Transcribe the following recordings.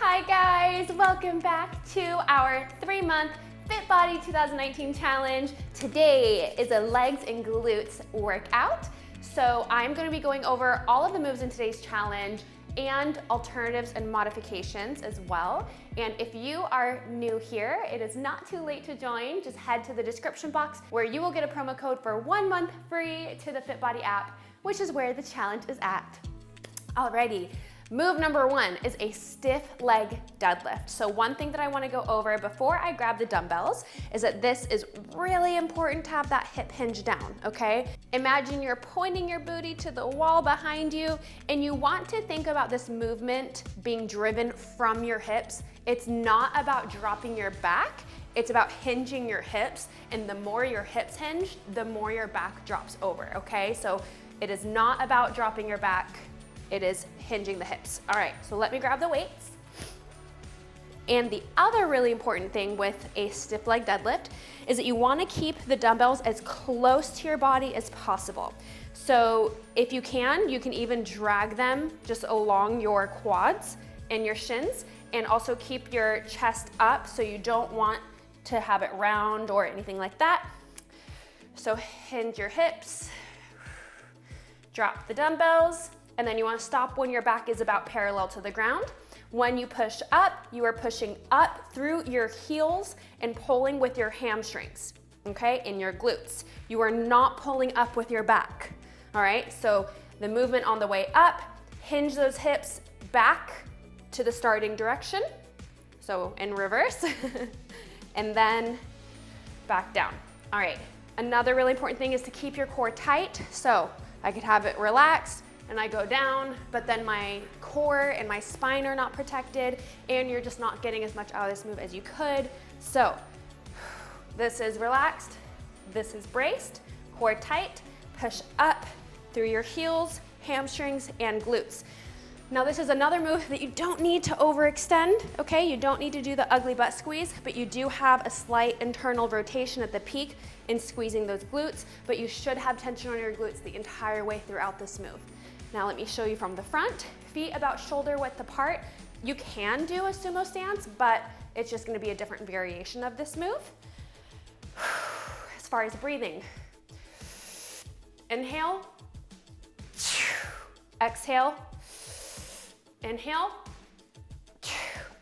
Hi guys, welcome back to our 3-month Fit Body 2019 challenge. Today is a legs and glutes workout. So I'm going to be going over all of the moves in today's challenge and alternatives and modifications as well. And if you are new here, it is not too late to join. Just head to the description box where you will get a promo code for 1 month free to the Fit Body app, which is where the challenge is at. Alrighty. Move number 1 is a stiff leg deadlift. So one thing that I want to go over before I grab the dumbbells is that this is really important to have that hip hinge down, okay? Imagine you're pointing your booty to the wall behind you and you want to think about this movement being driven from your hips. It's not about dropping your back, it's about hinging your hips, and the more your hips hinge, the more your back drops over, okay? So it is not about dropping your back, it is hinging the hips. All right, so let me grab the weights. And the other really important thing with a stiff leg deadlift is that you want to keep the dumbbells as close to your body as possible. So if you can even drag them just along your quads and your shins, and also keep your chest up so you don't want to have it round or anything like that. So hinge your hips, drop the dumbbells, and then you want to stop when your back is about parallel to the ground. When you push up, you are pushing up through your heels and pulling with your hamstrings, okay, in your glutes. You are not pulling up with your back, all right? So the movement on the way up, hinge those hips back to the starting direction, so in reverse, and then back down. All right, another really important thing is to keep your core tight. So I could have it relaxed, and I go down, but then my core and my spine are not protected, and you're just not getting as much out of this move as you could. So this is relaxed, this is braced, core tight, push up through your heels, hamstrings, and glutes. Now this is another move that you don't need to overextend, okay? You don't need to do the ugly butt squeeze, but you do have a slight internal rotation at the peak in squeezing those glutes, but you should have tension on your glutes the entire way throughout this move. Now let me show you from the front. Feet about shoulder width apart. You can do a sumo stance, but it's just gonna be a different variation of this move. As far as breathing, inhale, exhale, inhale,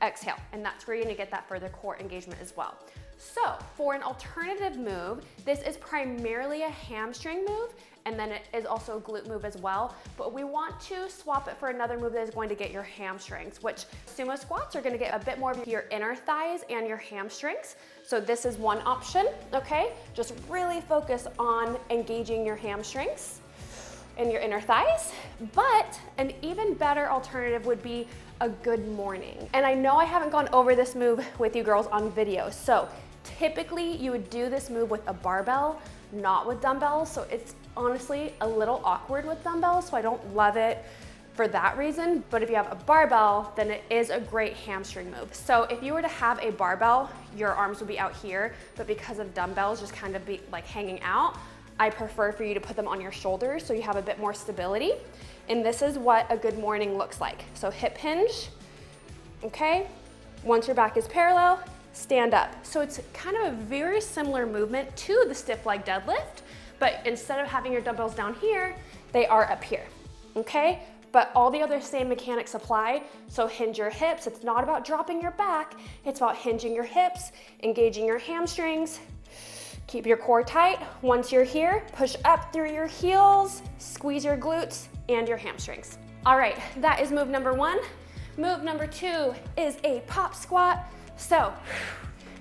exhale, and that's where you're gonna get that further core engagement as well. So for an alternative move, this is primarily a hamstring move, and then it is also a glute move as well, but we want to swap it for another move that is going to get your hamstrings, which sumo squats are gonna get a bit more of your inner thighs and your hamstrings. So this is one option, okay? Just really focus on engaging your hamstrings and your inner thighs. But an even better alternative would be a good morning. And I know I haven't gone over this move with you girls on video, so typically you would do this move with a barbell, not with dumbbells, so it's honestly a little awkward with dumbbells, so I don't love it for that reason. But if you have a barbell, then it is a great hamstring move. So if you were to have a barbell, your arms would be out here, but because of dumbbells just kind of be like hanging out, I prefer for you to put them on your shoulders so you have a bit more stability. And this is what a good morning looks like. So hip hinge, okay? Once your back is parallel, stand up. So it's kind of a very similar movement to the stiff leg deadlift, but instead of having your dumbbells down here, they are up here, okay? But all the other same mechanics apply. So hinge your hips. It's not about dropping your back. It's about hinging your hips, engaging your hamstrings. Keep your core tight. Once you're here, push up through your heels, squeeze your glutes and your hamstrings. All right, that is move number 1. Move number 2 is a pop squat. So,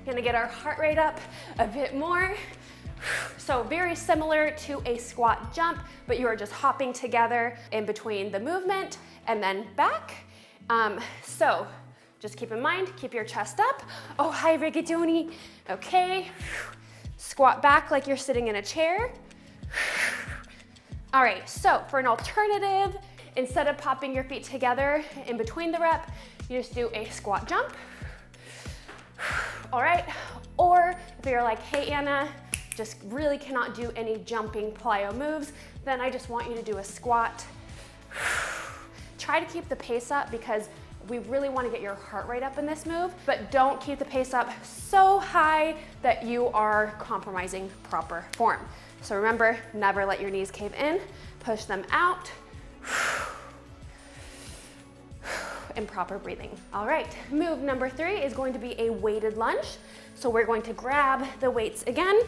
gonna get our heart rate up a bit more. So very similar to a squat jump, but you are just hopping together in between the movement and then back. So just keep in mind, keep your chest up. Oh, hi rigatoni. Okay. Squat back like you're sitting in a chair. All right, so for an alternative, instead of popping your feet together in between the rep, you just do a squat jump. All right, or if you're like, hey Anna, just really cannot do any jumping plyo moves, then I just want you to do a squat. Try to keep the pace up because We really want to get your heart rate up in this move, but don't keep the pace up so high that you are compromising proper form. So remember, never let your knees cave in, push them out, and proper breathing. All right, move number 3 is going to be a weighted lunge. So we're going to grab the weights again.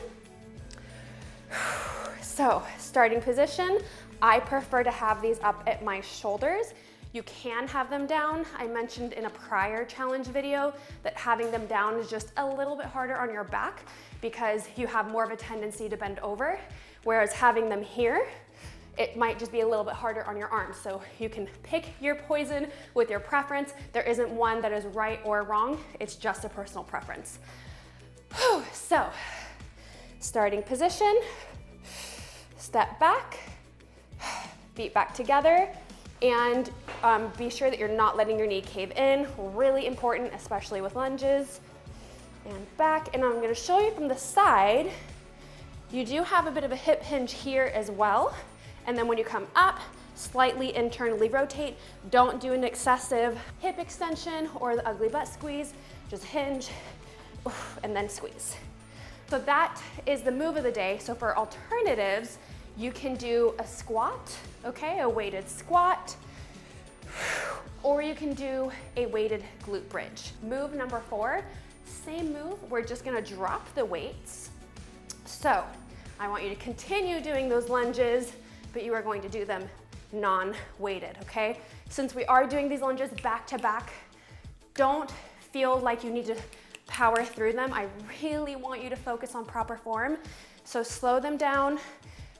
So starting position, I prefer to have these up at my shoulders. You can have them down. I mentioned in a prior challenge video that having them down is just a little bit harder on your back because you have more of a tendency to bend over, whereas having them here, it might just be a little bit harder on your arms. So you can pick your poison with your preference. There isn't one that is right or wrong. It's just a personal preference. So starting position, step back, feet back together, and be sure that you're not letting your knee cave in. Really important, especially with lunges. And back, and I'm gonna show you from the side, you do have a bit of a hip hinge here as well. And then when you come up, slightly internally rotate. Don't do an excessive hip extension or the ugly butt squeeze. Just hinge, and then squeeze. So that is the move of the day. So for alternatives, you can do a squat, okay, a weighted squat, or you can do a weighted glute bridge. Move number 4, same move, we're just gonna drop the weights. So I want you to continue doing those lunges, but you are going to do them non-weighted, okay? Since we are doing these lunges back to back, don't feel like you need to power through them. I really want you to focus on proper form. So slow them down,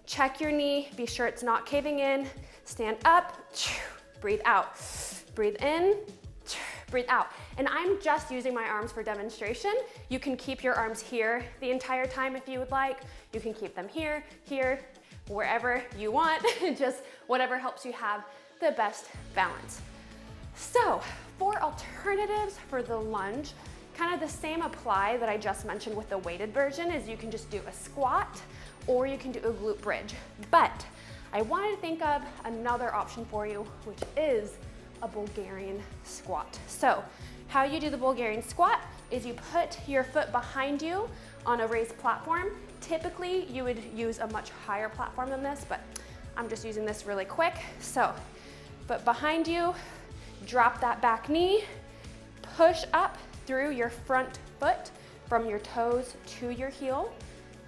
check your knee, be sure it's not caving in, stand up, breathe out, breathe in, breathe out. And I'm just using my arms for demonstration. You can keep your arms here the entire time if you would like. You can keep them here, here, wherever you want, just whatever helps you have the best balance. So for alternatives for the lunge, kind of the same apply that I just mentioned with the weighted version is you can just do a squat or you can do a glute bridge. But I wanted to think of another option for you, which is a Bulgarian squat. So how you do the Bulgarian squat is you put your foot behind you on a raised platform. Typically, you would use a much higher platform than this, but I'm just using this really quick. So, foot behind you, drop that back knee, push up through your front foot from your toes to your heel.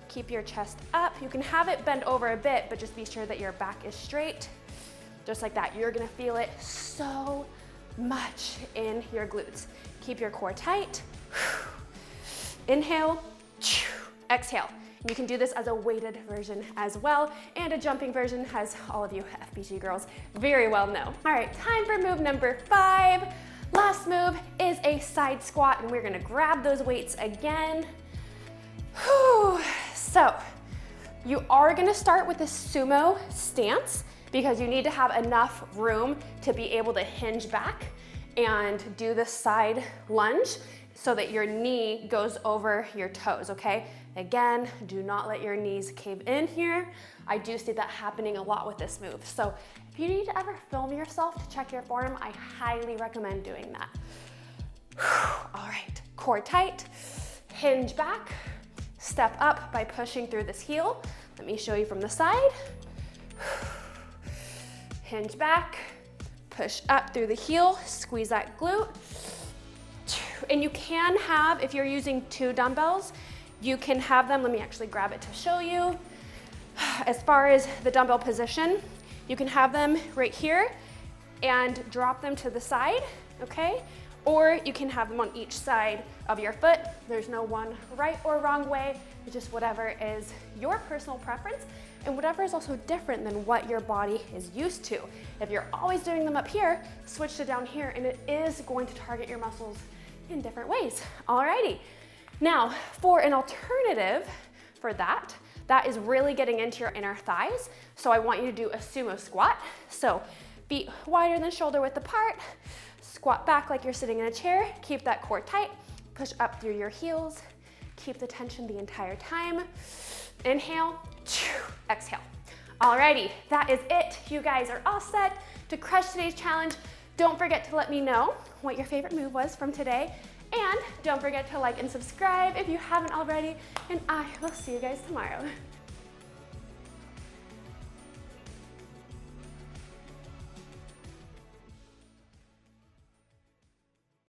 Keep your chest up. You can have it bend over a bit, but just be sure that your back is straight. Just like that. You're gonna feel it so much in your glutes. Keep your core tight. Inhale, exhale. You can do this as a weighted version as well, and a jumping version, as all of you FBG girls very well know. All right, time for move number 5. Last move is a side squat, and we're gonna grab those weights again. So you are gonna start with a sumo stance because you need to have enough room to be able to hinge back and do the side lunge so that your knee goes over your toes, okay? Again, do not let your knees cave in here. I do see that happening a lot with this move. So if you need to ever film yourself to check your form, I highly recommend doing that. All right, core tight, hinge back, step up by pushing through this heel. Let me show you from the side. Hinge back, push up through the heel, squeeze that glute. And you can have, if you're using 2 dumbbells, you can have them, let me actually grab it to show you. As far as the dumbbell position, you can have them right here and drop them to the side, okay? Or you can have them on each side of your foot. There's no one right or wrong way, it's just whatever is your personal preference and whatever is also different than what your body is used to. If you're always doing them up here, switch to down here and it is going to target your muscles in different ways. Alrighty. Now, for an alternative for that is really getting into your inner thighs. So I want you to do a sumo squat. So feet wider than shoulder width apart, squat back like you're sitting in a chair, keep that core tight, push up through your heels, keep the tension the entire time. Inhale, exhale. Alrighty, that is it. You guys are all set to crush today's challenge. Don't forget to let me know what your favorite move was from today. And don't forget to like and subscribe if you haven't already. And I will see you guys tomorrow.